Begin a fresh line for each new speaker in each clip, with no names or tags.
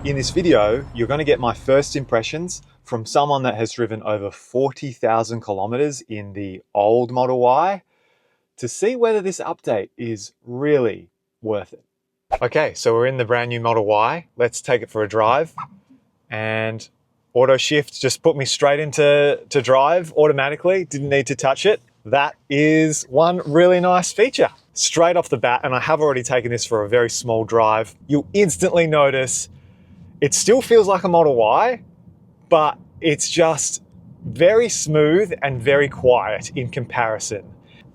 In this video, you're going to get my first impressions from someone that has driven over 40,000 kilometers in the old Model Y to see whether this update is really worth it. Okay, so we're in the brand new Model Y. Let's take it for a drive. And auto shift just put me straight into drive automatically. Didn't need to touch it. That is one really nice feature. Straight off the bat, and I have already taken this for a very small drive, you'll instantly notice it still feels like a Model Y, but it's just very smooth and very quiet in comparison.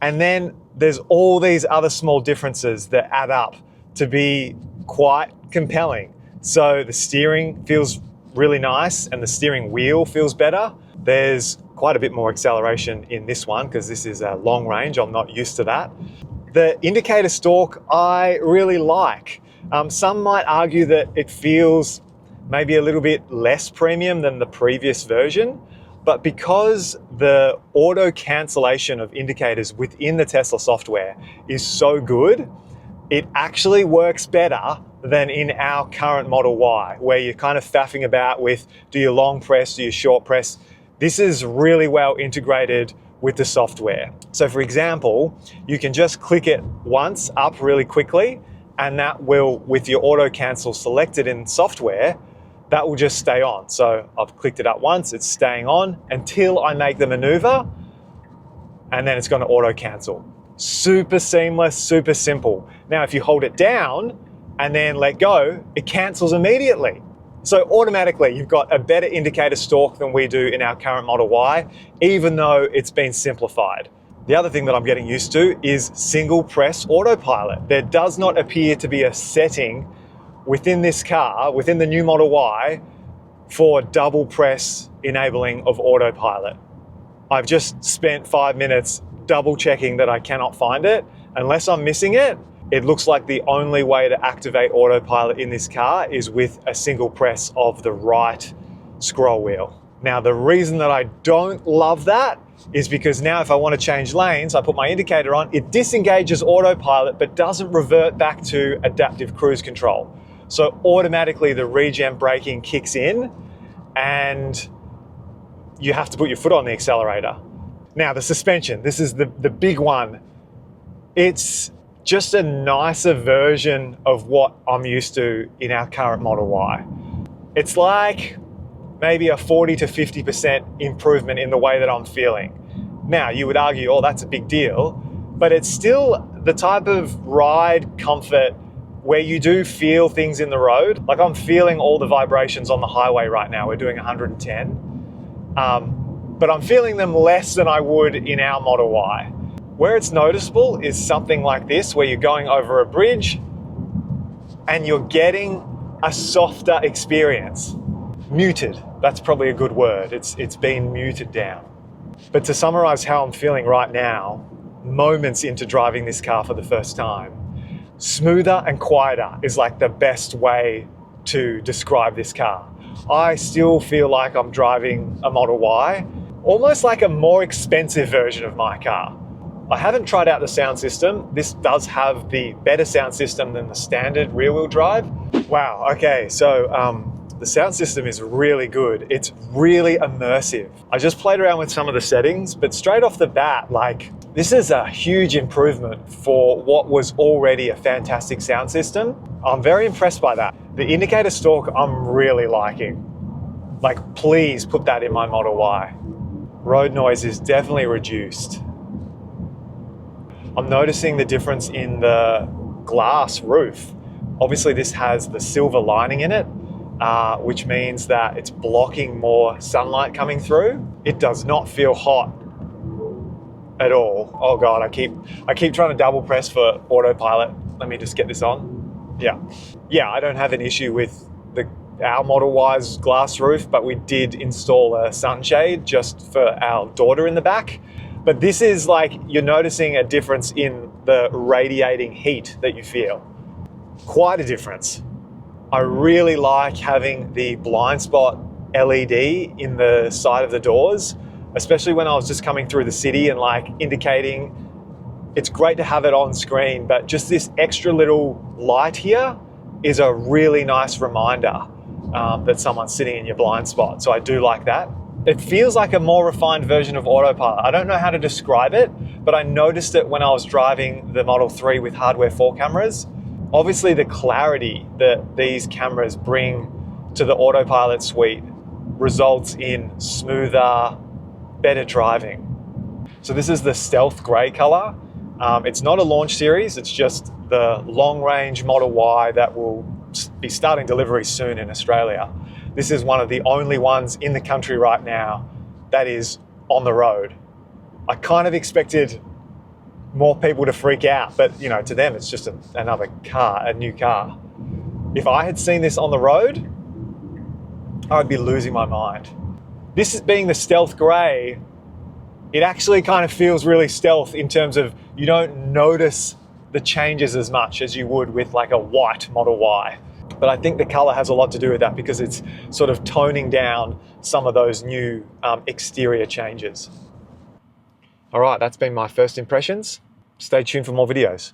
And then there's all these other small differences that add up to be quite compelling. So the steering feels really nice and the steering wheel feels better. There's quite a bit more acceleration in this one because this is a long range. I'm not used to that. The Indicator Stalk I really like. Some might argue that it feels maybe a little bit less premium than the previous version, but because the auto cancellation of indicators within the Tesla software is so good, it actually works better than in our current Model Y, where you're kind of faffing about with, do you long press, do you short press? This is really well integrated with the software. So for example, you can just click it once up really quickly, and that will, with your auto cancel selected in software, that will just stay on. So I've clicked it up once, it's staying on until I make the maneuver, and then it's going to auto cancel. Super seamless, super simple. Now, if you hold it down and then let go, it cancels immediately. So automatically, you've got a better indicator stalk than we do in our current Model Y, even though it's been simplified. The other thing that I'm getting used to is single press autopilot. There does not appear to be a setting within this car, within the new Model Y, for double press enabling of autopilot. I've just spent 5 minutes double checking that I cannot find it. Unless I'm missing it, it looks like the only way to activate autopilot in this car is with a single press of the right scroll wheel. Now, the reason that I don't love that is because now if I want to change lanes, I put my indicator on, it disengages autopilot but doesn't revert back to adaptive cruise control. So automatically the regen braking kicks in and you have to put your foot on the accelerator. Now the suspension, this is the big one. It's just a nicer version of what I'm used to in our current Model Y. It's like maybe a 40 to 50% improvement in the way that I'm feeling. Now you would argue, oh, that's a big deal, but it's still the type of ride comfort where you do feel things in the road. Like I'm feeling all the vibrations on the highway right now. We're doing 110, but I'm feeling them less than I would in our Model Y. Where it's noticeable is something like this, where you're going over a bridge and you're getting a softer experience. Muted, that's probably a good word. It's been muted down. But to summarize how I'm feeling right now, moments into driving this car for the first time, smoother and quieter is like the best way to describe this car. I still feel like I'm driving a Model Y, almost like a more expensive version of my car. I haven't tried out the sound system. This does have the better sound system than the standard rear-wheel drive. Wow, okay, so the sound system is really good. It's really immersive. I just played around with some of the settings, but straight off the bat, like, this is a huge improvement for what was already a fantastic sound system. I'm very impressed by that. The Indicator Stalk I'm really liking. Like, please put that in my Model Y. Road noise is definitely reduced. I'm noticing the difference in the glass roof. Obviously this has the silver lining in it, which means that it's blocking more sunlight coming through. It does not feel hot at all. Oh God, I keep trying to double press for autopilot. Let me just get this on. Yeah, I don't have an issue with our Model Y's glass roof, but we did install a sunshade just for our daughter in the back. But this is like, you're noticing a difference in the radiating heat that you feel. Quite a difference. I really like having the blind spot LED in the side of the doors, especially when I was just coming through the city and like indicating. It's great to have it on screen, but just this extra little light here is a really nice reminder. that someone's sitting in your blind spot. So I do like that. It feels like a more refined version of Autopilot. I don't know how to describe it, but I noticed it when I was driving the Model 3 with hardware 4 cameras. Obviously, the clarity that these cameras bring to the Autopilot suite results in smoother, better driving. So this is the stealth gray color. It's not a launch series, it's just the long-range Model Y that will be starting delivery soon in Australia. This is one of the only ones in the country right now that is on the road. I kind of expected more people to freak out, but you know, to them it's just another car, a new car. If I had seen this on the road, I would be losing my mind. This is being the stealth gray. It actually kind of feels really stealth in terms of you don't notice the changes as much as you would with like a white Model Y. But I think the color has a lot to do with that because it's sort of toning down some of those new exterior changes. All right, that's been my first impressions. Stay tuned for more videos.